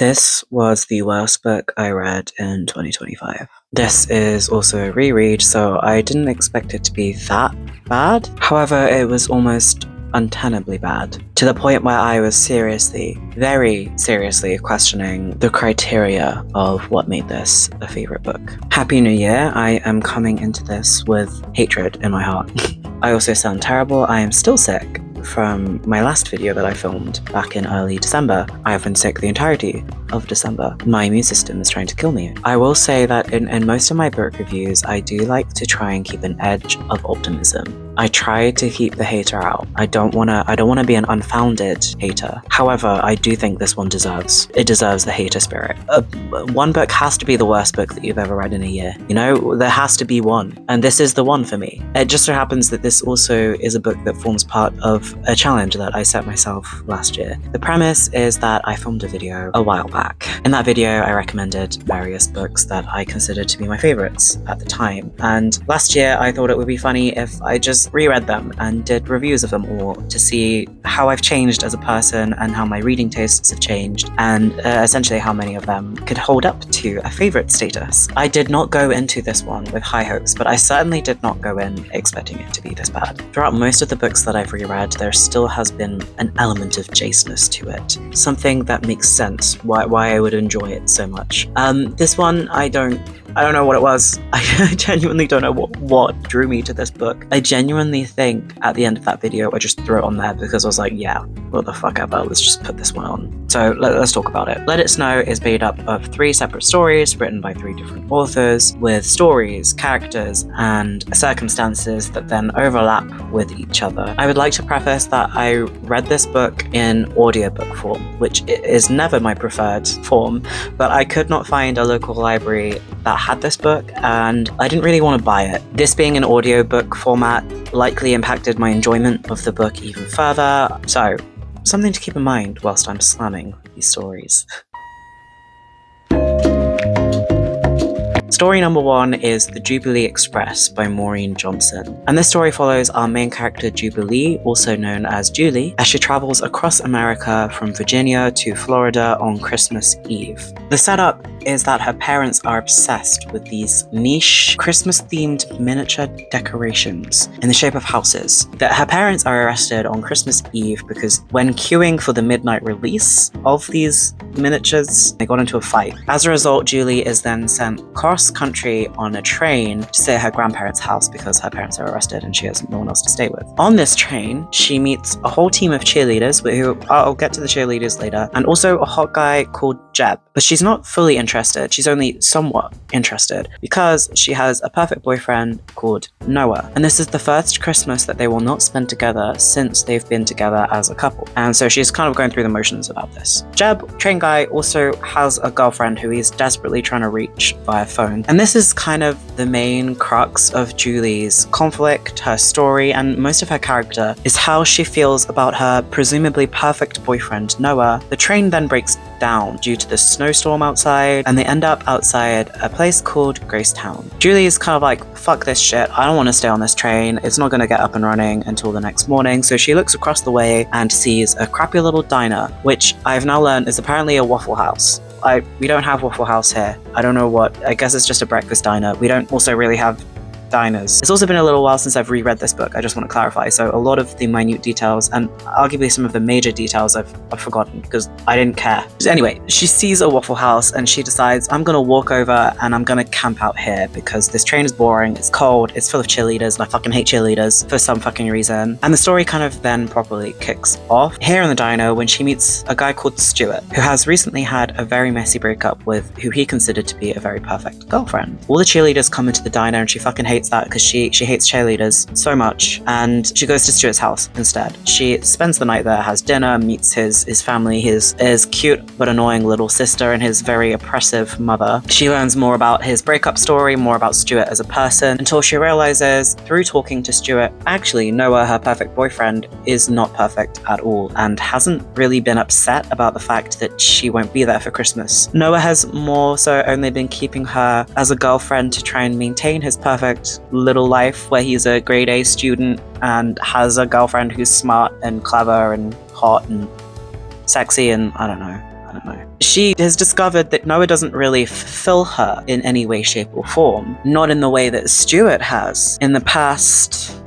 This was the worst book I read in 2025. This is also a reread, so I didn't expect it to be that bad. However, it was almost untenably bad, to the point where I was very seriously questioning the criteria of what made this a favourite book. Happy New Year! I am coming into this with hatred in my heart. I also sound terrible. I am still sick from my last video that I filmed back in early December. I have been sick the entirety of December. My immune system is trying to kill me. I will say that in most of my book reviews, I do like to try and keep an edge of optimism. I try to keep the hater out. I don't wanna be an unfounded hater. However, I do think this one deserves the hater spirit. One book has to be the worst book that you've ever read in a year. You know, there has to be one. And this is the one for me. It just so happens that this also is a book that forms part of a challenge that I set myself last year. The premise is that I filmed a video a while back. In that video, I recommended various books that I considered to be my favorites at the time. And last year, I thought it would be funny if I just reread them and did reviews of them all to see how I've changed as a person and how my reading tastes have changed, and essentially how many of them could hold up to a favorite status. I did not go into this one with high hopes, but I certainly did not go in expecting it to be this bad. Throughout most of the books that I've reread, there still has been an element of Jaceness to it. Something that makes sense why I would enjoy it so much. This one, I don't know what it was. I genuinely don't know what drew me to this book. I genuinely think at the end of that video, I just threw it on there because I was like, yeah, what the fuck ever, let's just put this one on. So let's talk about it. Let It Snow is made up of 3 separate stories written by 3 different authors, with stories, characters, and circumstances that then overlap with each other. I would like to preface that I read this book in audiobook form, which is never my preferred form, but I could not find a local library that had this book, and I didn't really want to buy it. This being an audiobook format likely impacted my enjoyment of the book even further, so something to keep in mind whilst I'm slamming these stories. Story number 1 is The Jubilee Express by Maureen Johnson. And this story follows our main character Jubilee, also known as Julie, as she travels across America from Virginia to Florida on Christmas Eve. The setup is that her parents are obsessed with these niche Christmas-themed miniature decorations in the shape of houses. That her parents are arrested on Christmas Eve because when queuing for the midnight release of these miniatures, they got into a fight. As a result, Julie is then sent cross-country on a train to stay at her grandparents' house because her parents are arrested and she has no one else to stay with. On this train, she meets a whole team of cheerleaders, who I'll get to the cheerleaders later, and also a hot guy called Jeb. But she's not fully interested, she's only somewhat interested because she has a perfect boyfriend called Noah. And this is the first Christmas that they will not spend together since they've been together as a couple. And so she's kind of going through the motions about this. Jeb, train guy, also has a girlfriend who he's desperately trying to reach via phone. And this is kind of the main crux of Julie's conflict, her story, and most of her character is how she feels about her presumably perfect boyfriend, Noah. The train then breaks down due to the snowstorm outside, and they end up outside a place called Gracetown. Julie is kind of like, fuck this shit, I don't want to stay on this train, it's not going to get up and running until the next morning, so she looks across the way and sees a crappy little diner, which I've now learned is apparently a Waffle House. We don't have Waffle House here. I don't know what, I guess it's just a breakfast diner. We don't also really have diners. It's also been a little while since I've reread this book, I just want to clarify, so a lot of the minute details and arguably some of the major details I've forgotten because I didn't care. Anyway, she sees a Waffle House and she decides, I'm gonna walk over and I'm gonna camp out here because this train is boring, it's cold, it's full of cheerleaders, and I fucking hate cheerleaders for some fucking reason. And the story kind of then properly kicks off here in the diner when she meets a guy called Stuart, who has recently had a very messy breakup with who he considered to be a very perfect girlfriend. All the cheerleaders come into the diner and she fucking hates that because she hates cheerleaders so much, and she goes to Stuart's house instead. She spends the night there, has dinner, meets his family, his cute but annoying little sister and his very oppressive mother. She learns more about his breakup story, more about Stuart as a person, until she realizes through talking to Stuart, actually Noah, her perfect boyfriend, is not perfect at all and hasn't really been upset about the fact that she won't be there for Christmas. Noah has more so only been keeping her as a girlfriend to try and maintain his perfect little life where he's a grade A student and has a girlfriend who's smart and clever and hot and sexy and I don't know. I don't know. She has discovered that Noah doesn't really fulfill her in any way, shape, or form. Not in the way that Stuart has in the past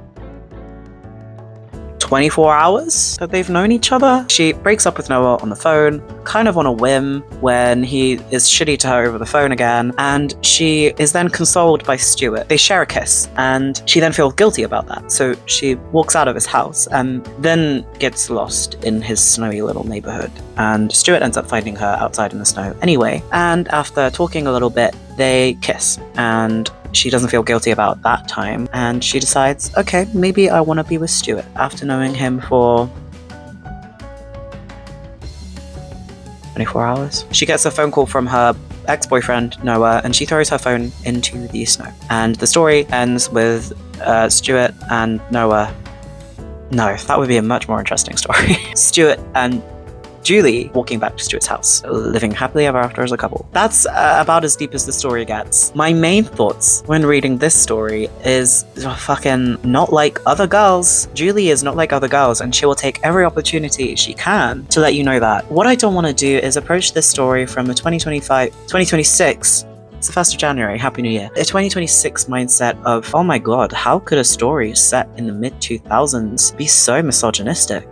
24 hours that they've known each other. She breaks up with Noah on the phone, kind of on a whim, when he is shitty to her over the phone again, and she is then consoled by Stuart. They share a kiss, and she then feels guilty about that. So she walks out of his house and then gets lost in his snowy little neighborhood. And Stuart ends up finding her outside in the snow anyway. And after talking a little bit, they kiss, and she doesn't feel guilty about that time, and she decides, okay, maybe I want to be with Stuart after knowing him for 24 hours. She gets a phone call from her ex-boyfriend, Noah, and she throws her phone into the snow. And the story ends with Stuart and Noah. No, that would be a much more interesting story. Stuart and Julie walking back to Stuart's house, living happily ever after as a couple. That's about as deep as the story gets. My main thoughts when reading this story is fucking not like other girls. Julie is not like other girls, and she will take every opportunity she can to let you know that. What I don't want to do is approach this story from a 2026. It's the 1st of January, Happy New Year. A 2026 mindset of, oh my god, how could a story set in the mid-2000s be so misogynistic?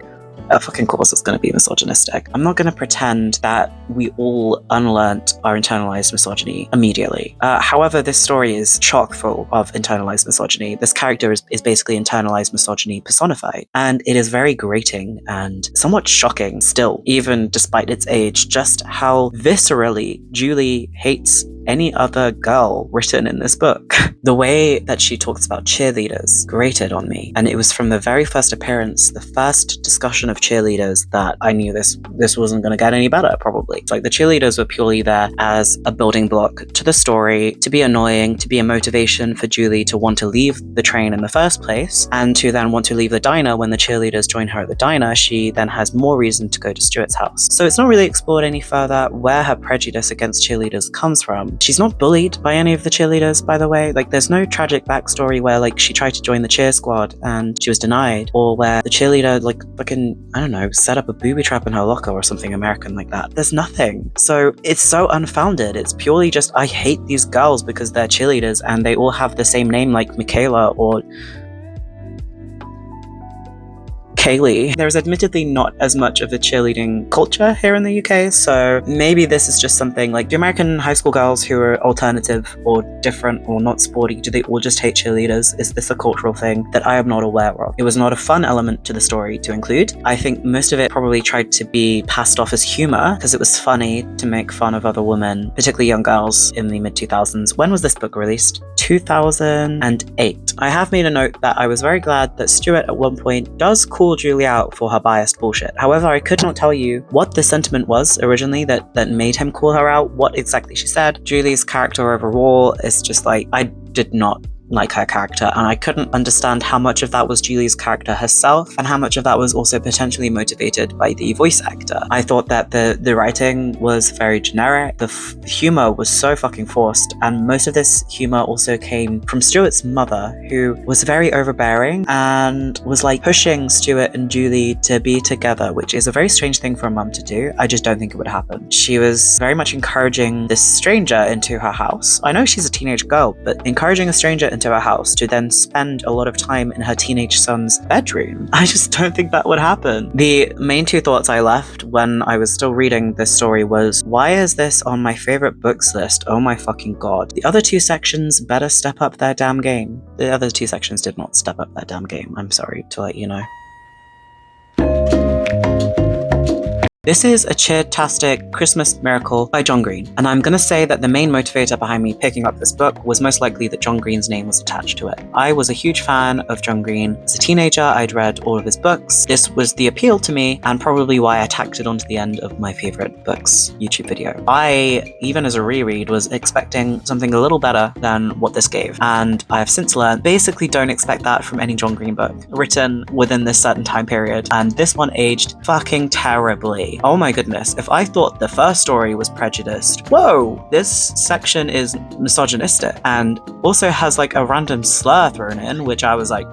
Of course it's going to be misogynistic. I'm not going to pretend that we all unlearnt our internalized misogyny immediately. However, this story is chock full of internalized misogyny. This character is basically internalized misogyny personified, and it is very grating and somewhat shocking still, even despite its age, just how viscerally Julie hates any other girl written in this book. The way that she talks about cheerleaders grated on me, and it was from the very first appearance, the first discussion of cheerleaders, that I knew this wasn't going to get any better, probably. It's like the cheerleaders were purely there as a building block to the story, to be annoying, to be a motivation for Julie to want to leave the train in the first place, and to then want to leave the diner. When the cheerleaders join her at the diner, she then has more reason to go to Stuart's house. So it's not really explored any further where her prejudice against cheerleaders comes from. She's not bullied by any of the cheerleaders, by the way. Like, there's no tragic backstory where, like, she tried to join the cheer squad and she was denied, or where the cheerleader, like, fucking, I don't know, set up a booby trap in her locker or something American like that. There's nothing. So it's so unfounded. It's purely just, I hate these girls because they're cheerleaders and they all have the same name, like Michaela or Kaylee. There's admittedly not as much of a cheerleading culture here in the UK, so maybe this is just something like, do American high school girls who are alternative or different or not sporty, do they all just hate cheerleaders? Is this a cultural thing that I am not aware of? It was not a fun element to the story to include. I think most of it probably tried to be passed off as humor because it was funny to make fun of other women, particularly young girls in the mid-2000s. When was this book released? 2008. I have made a note that I was very glad that Stuart at one point does call Julie out for her biased bullshit. However, I could not tell you what the sentiment was originally that made him call her out, what exactly she said. Julie's character overall is just like, I did not like her character, and I couldn't understand how much of that was Julie's character herself and how much of that was also potentially motivated by the voice actor. I thought that the writing was very generic, the humor was so fucking forced, and most of this humor also came from Stuart's mother, who was very overbearing and was like pushing Stuart and Julie to be together, which is a very strange thing for a mum to do. I just don't think it would happen. She was very much encouraging this stranger into her house. I know she's a teenage girl, but encouraging a stranger into her house to then spend a lot of time in her teenage son's bedroom. I just don't think that would happen. The main two thoughts I left when I was still reading this story was, why is this on my favorite books list? Oh my fucking god. The other two sections better step up their damn game. The other two sections did not step up their damn game. I'm sorry to let you know. This is a Cheertastic Xmas Miracle by John Green, and I'm gonna say that the main motivator behind me picking up this book was most likely that John Green's name was attached to it. I was a huge fan of John Green. As a teenager, I'd read all of his books. This was the appeal to me, and probably why I tacked it onto the end of my favorite books YouTube video. I, even as a reread, was expecting something a little better than what this gave, and I have since learned, basically don't expect that from any John Green book written within this certain time period, and this one aged fucking terribly. Oh my goodness, if I thought the first story was prejudiced, whoa, this section is misogynistic and also has like a random slur thrown in, which I was like,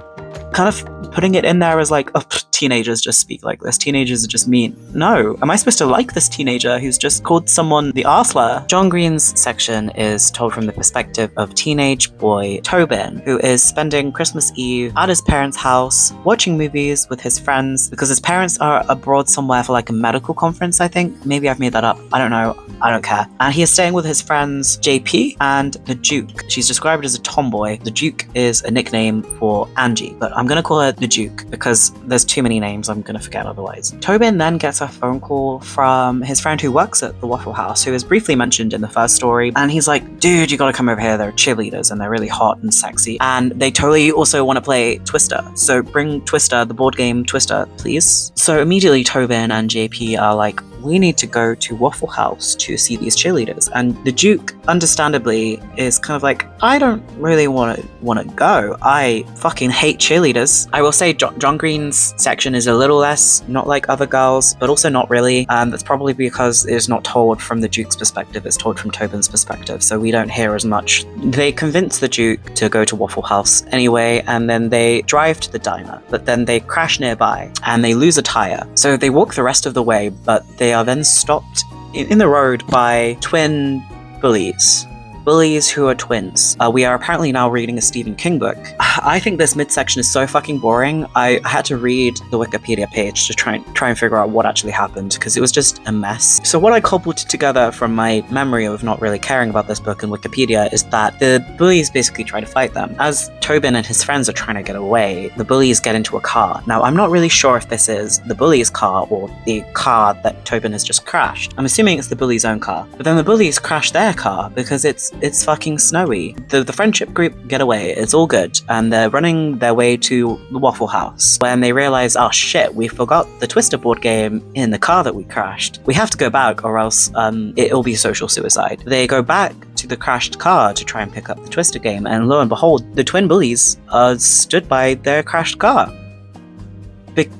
kind of putting it in there as like, oh, teenagers just speak like this. Teenagers are just mean. No. Am I supposed to like this teenager who's just called someone the arsler? John Green's section is told from the perspective of teenage boy Tobin, who is spending Christmas Eve at his parents' house, watching movies with his friends, because his parents are abroad somewhere for like a medical conference, I think. Maybe I've made that up. I don't know. I don't care. And he is staying with his friends JP and the Duke. She's described as a tomboy. The Duke is a nickname for Angie, but I'm gonna call her the Duke because there's too many names I'm gonna forget otherwise. Tobin then gets a phone call from his friend who works at the Waffle House, who is briefly mentioned in the first story, and he's like, dude, you gotta come over here, they're cheerleaders and they're really hot and sexy, and they totally also want to play Twister, so bring Twister, the board game Twister, please. So immediately Tobin and JP are like, we need to go to Waffle House to see these cheerleaders. And the Duke, understandably, is kind of like, I don't really want to go. I fucking hate cheerleaders. I will say John Green's section is a little less not like other girls, but also not really. That's probably because it's not told from the Duke's perspective, it's told from Tobin's perspective, so we don't hear as much. They convince the Duke to go to Waffle House anyway, and then they drive to the diner, but then they crash nearby and they lose a tire. So they walk the rest of the way, but they are then stopped in the road by twin bullies. Bullies who are twins. We are apparently now reading a Stephen King book. I think this midsection is so fucking boring. I had to read the Wikipedia page to try and figure out what actually happened, because it was just a mess. So what I cobbled together from my memory of not really caring about this book and Wikipedia is that the bullies basically try to fight them. As Tobin and his friends are trying to get away, the bullies get into a car. Now, I'm not really sure if this is the bullies' car or the car that Tobin has just crashed. I'm assuming it's the bullies' own car. But then the bullies crash their car because it's fucking snowy. The friendship group get away, it's all good, and they're running their way to the Waffle House when they realize, oh shit, we forgot the Twister board game in the car that we crashed. We have to go back or else it'll be social suicide. They go back to the crashed car to try and pick up the Twister game, and lo and behold, the twin bullies stood by their crashed car.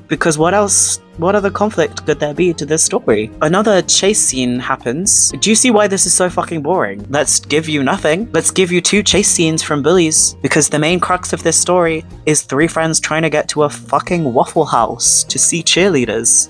Because what other conflict could there be to this story? Another chase scene happens. Do you see why this is so fucking boring? Let's give you nothing. Let's give you 2 chase scenes from bullies, because the main crux of this story is 3 friends trying to get to a fucking Waffle House to see cheerleaders.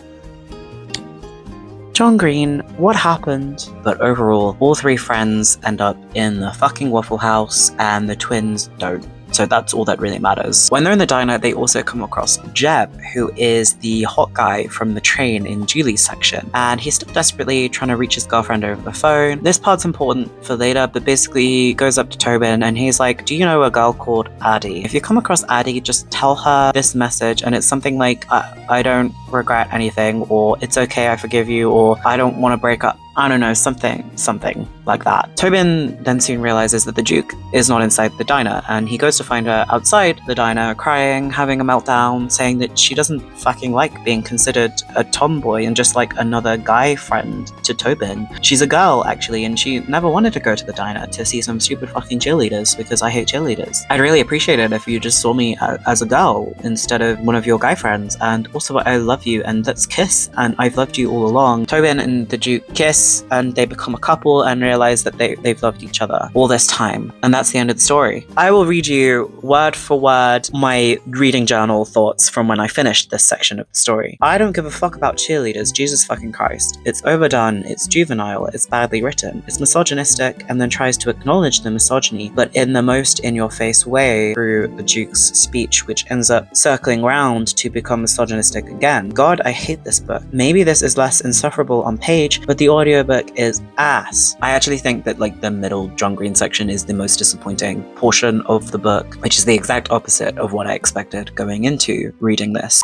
John Green, what happened? But overall, all 3 friends end up in the fucking Waffle House, and the twins don't. So that's all that really matters. When they're in the diner, they also come across Jeb, who is the hot guy from the train in Julie's section. And he's still desperately trying to reach his girlfriend over the phone. This part's important for later, but basically he goes up to Tobin and he's like, do you know a girl called Addie? If you come across Addie, just tell her this message, and it's something like, I don't regret anything, or it's okay, I forgive you, or I don't want to break up. I don't know, something like that. Tobin then soon realizes that the Duke is not inside the diner, and he goes to find her outside the diner, crying, having a meltdown, saying that she doesn't fucking like being considered a tomboy and just like another guy friend to Tobin. She's a girl, actually, and she never wanted to go to the diner to see some stupid fucking cheerleaders, because I hate cheerleaders. I'd really appreciate it if you just saw me as a girl instead of one of your guy friends, and also I love you, and let's kiss, and I've loved you all along. Tobin and the Duke kiss, and they become a couple and realize that they've loved each other all this time. And that's the end of the story. I will read you word for word my reading journal thoughts from when I finished this section of the story. I don't give a fuck about cheerleaders, Jesus fucking Christ. It's overdone, it's juvenile, it's badly written, it's misogynistic, and then tries to acknowledge the misogyny, but in the most in-your-face way through the Duke's speech, which ends up circling round to become misogynistic again. God, I hate this book. Maybe this is less insufferable on page, but the audiobook is ass. I actually think that like the middle John Green section is the most disappointing portion of the book, which is the exact opposite of what I expected going into reading this.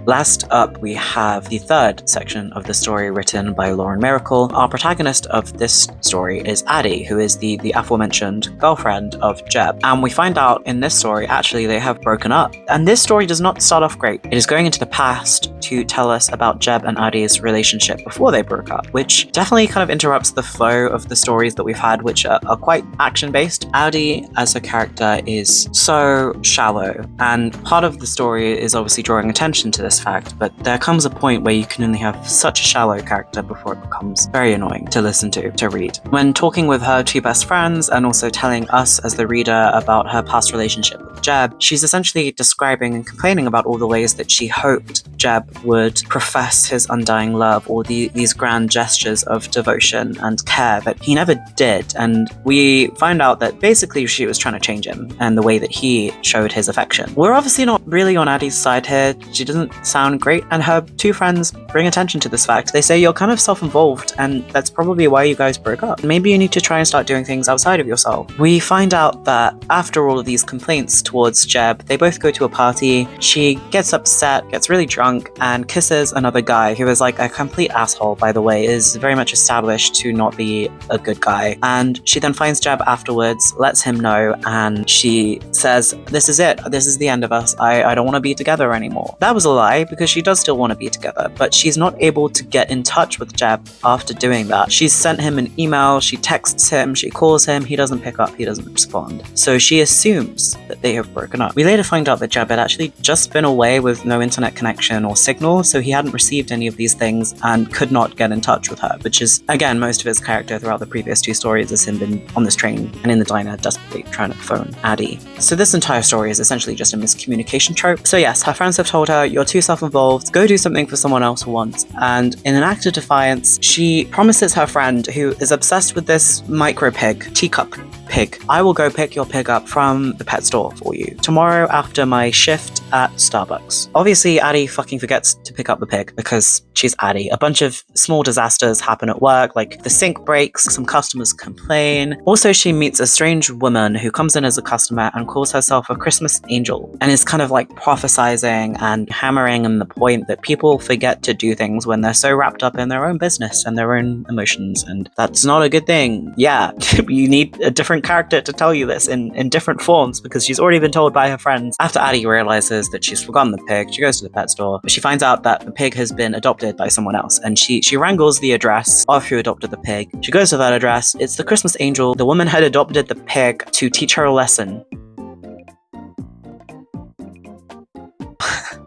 Last up, we have the 3rd section of the story written by Lauren Miracle. Our protagonist of this story is Addie, who is the aforementioned girlfriend of Jeb. And we find out in this story, actually, they have broken up. And this story does not start off great. It is going into the past to tell us about Jeb and Addie's relationship before they broke up, which definitely kind of interrupts the flow of the stories that we've had, which are quite action-based. Addie, as a character, is so shallow. And part of the story is obviously drawing attention to this this fact, but there comes a point where you can only have such a shallow character before it becomes very annoying to listen to read. When talking with her two best friends and also telling us as the reader about her past relationship with Jeb, she's essentially describing and complaining about all the ways that she hoped Jeb would profess his undying love or these grand gestures of devotion and care, but he never did. And we find out that basically she was trying to change him and the way that he showed his affection. We're obviously not really on Addie's side here. She doesn't sound great, and her two friends bring attention to this fact. They say you're kind of self-involved, and that's probably why you guys broke up. Maybe you need to try and start doing things outside of yourself. We find out that after all of these complaints towards Jeb, they both go to a party. She gets upset, gets really drunk, and kisses another guy who is like a complete asshole, by the way, is very much established to not be a good guy. And she then finds Jeb afterwards, lets him know, and she says, this is it. This is the end of us. I don't want to be together anymore. That was a lie, because she does still want to be together, but she's not able to get in touch with Jeb after doing that. She's sent him an email, she texts him, she calls him, he doesn't pick up, he doesn't respond. So she assumes that they have broken up. We later find out that Jeb had actually just been away with no internet connection or signal, so he hadn't received any of these things and could not get in touch with her, which is, again, most of his character throughout the previous two stories is him been on this train and in the diner desperately trying to phone Addie. So this entire story is essentially just a miscommunication trope. So yes, her friends have told her, you're too self-involved, go do something for someone else once. And in an act of defiance, she promises her friend, who is obsessed with this micro pig, teacup pig, I will go pick your pig up from the pet store for you tomorrow after my shift at Starbucks. Obviously, Addie fucking forgets to pick up the pig because she's Addie. A bunch of small disasters happen at work, like the sink breaks, some customers complain. Also, she meets a strange woman who comes in as a customer and calls herself a Christmas angel and is kind of like prophesizing and hammering on the point that people forget to do things when they're so wrapped up in their own business and their own emotions, and that's not a good thing. Yeah, you need a different character to tell you this in different forms, because she's already been told by her friends. After Addie realizes that she's forgotten the pig, she goes to the pet store, but she finds out that the pig has been adopted by someone else, and she wrangles the address of who adopted the pig. She goes to that address, it's the Christmas angel. The woman had adopted the pig to teach her a lesson.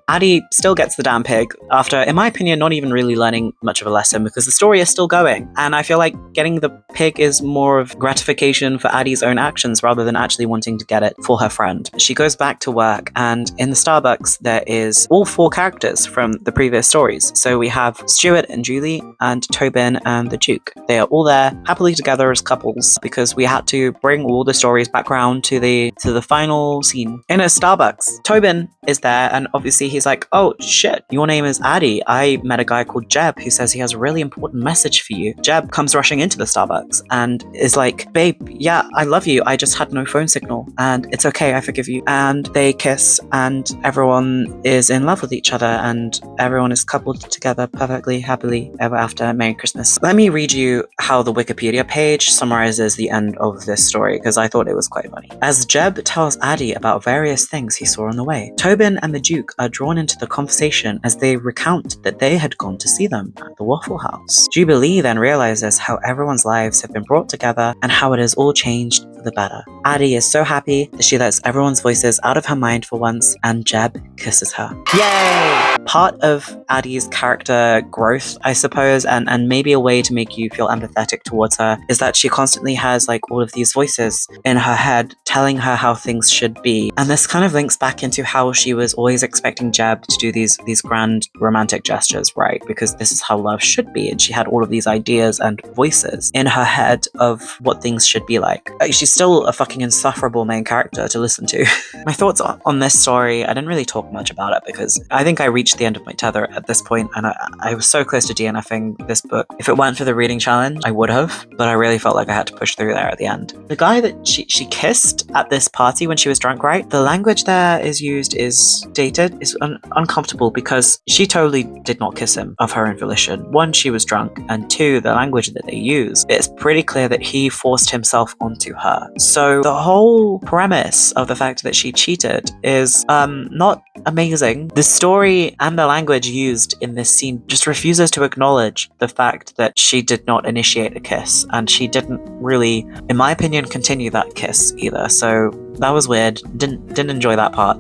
Addie still gets the damn pig after, in my opinion, not even really learning much of a lesson, because the story is still going. And I feel like getting the pig is more of gratification for Addie's own actions rather than actually wanting to get it for her friend. She goes back to work, and in the Starbucks, there is all four characters from the previous stories. So we have Stuart and Julie and Tobin and the Duke. They are all there happily together as couples because we had to bring all the stories back round to the final scene. In a Starbucks, Tobin is there, and obviously he's like, oh shit, your name is Addie. I met a guy called Jeb who says he has a really important message for you. Jeb comes rushing into the Starbucks and is like, babe, yeah, I love you. I just had no phone signal and it's okay, I forgive you. And they kiss and everyone is in love with each other and everyone is coupled together perfectly, happily ever after. Merry Christmas. Let me read you how the Wikipedia page summarizes the end of this story, because I thought it was quite funny. As Jeb tells Addie about various things he saw on the way, Tobin and the Duke are drawn into the conversation as they recount that they had gone to see them at the Waffle House. Jubilee then realizes how everyone's lives have been brought together and how it has all changed for the better. Addie is so happy that she lets everyone's voices out of her mind for once, and Jeb kisses her. Yay! Part of Addie's character growth, I suppose, and maybe a way to make you feel empathetic towards her, is that she constantly has like all of these voices in her head telling her how things should be. And this kind of links back into how she was always expecting Jeb to do these grand romantic gestures, right? Because this is how love should be. And she had all of these ideas and voices in her head of what things should be like. She's still a fucking insufferable main character to listen to. My thoughts on this story, I didn't really talk much about it because I think I reached the end of my tether at this point, and I was so close to DNFing this book. If it weren't for the reading challenge, I would have, but I really felt like I had to push through there at the end. The guy that she kissed at this party when she was drunk, right? The language there is used is dated, is uncomfortable, because she totally did not kiss him of her own volition. One, she was drunk, and two, the language that they use, it's pretty clear that he forced himself onto her. So the whole premise of the fact that she cheated is not amazing. The story and the language used in this scene just refuses to acknowledge the fact that she did not initiate a kiss, and she didn't really, in my opinion, continue that kiss either. So That was weird. Didn't enjoy that part.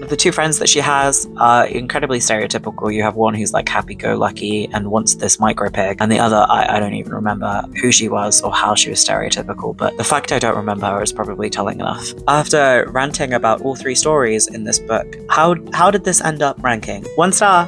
The two friends that she has are incredibly stereotypical. You have one who's like happy-go-lucky and wants this micro pig, and the other, I don't even remember who she was or how she was stereotypical, but the fact I don't remember her is probably telling enough. After ranting about all three stories in this book, how did this end up ranking? 1 star!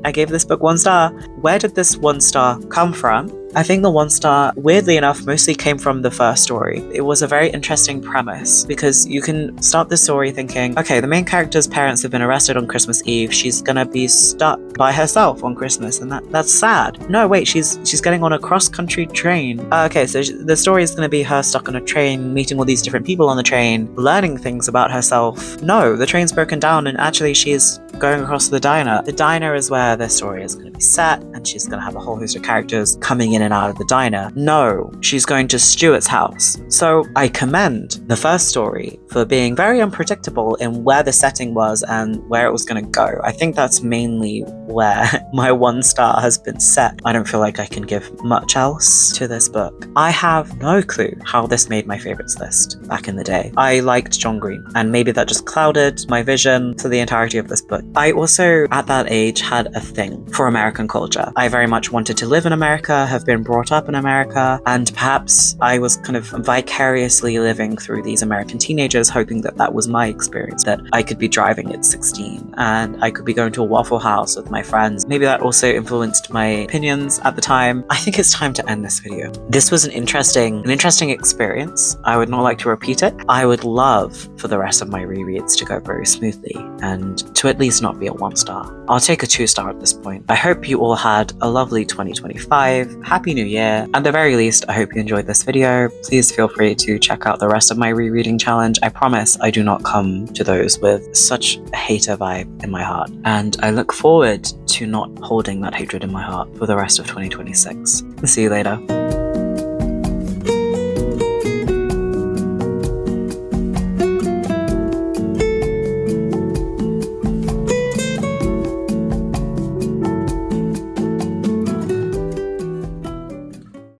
I gave this book 1 star. Where did this 1 star come from? I think the 1 star, weirdly enough, mostly came from the first story. It was a very interesting premise because you can start the story thinking, okay, the main character's parents have been arrested on Christmas Eve. She's gonna be stuck by herself on Christmas, and that's sad. No, wait, she's getting on a cross-country train. Okay, so the story is gonna be her stuck on a train, meeting all these different people on the train, learning things about herself. No, the train's broken down, and actually she's going across to the diner. The diner is where the story is going to be set, and she's going to have a whole host of characters coming in and out of the diner. No, she's going to Stuart's house. So I commend the first story for being very unpredictable in where the setting was and where it was going to go. I think that's mainly where my 1 star has been set. I don't feel like I can give much else to this book. I have no clue how this made my favorites list back in the day. I liked John Green, and maybe that just clouded my vision for the entirety of this book. I also, at that age, had a thing for American culture. I very much wanted to live in America, have been brought up in America, and perhaps I was kind of vicariously living through these American teenagers, hoping that that was my experience, that I could be driving at 16 and I could be going to a Waffle House with my friends. Maybe that also influenced my opinions at the time. I think it's time to end this video. This was an interesting experience. I would not like to repeat it. I would love for the rest of my rereads to go very smoothly and to at least not be a 1 star. I'll take a 2 star at this point. I hope you all had a lovely 2025. Happy New Year. At the very least, I hope you enjoyed this video. Please feel free to check out the rest of my rereading challenge. I promise I do not come to those with such a hater vibe in my heart. And I look forward to not holding that hatred in my heart for the rest of 2026. See you later.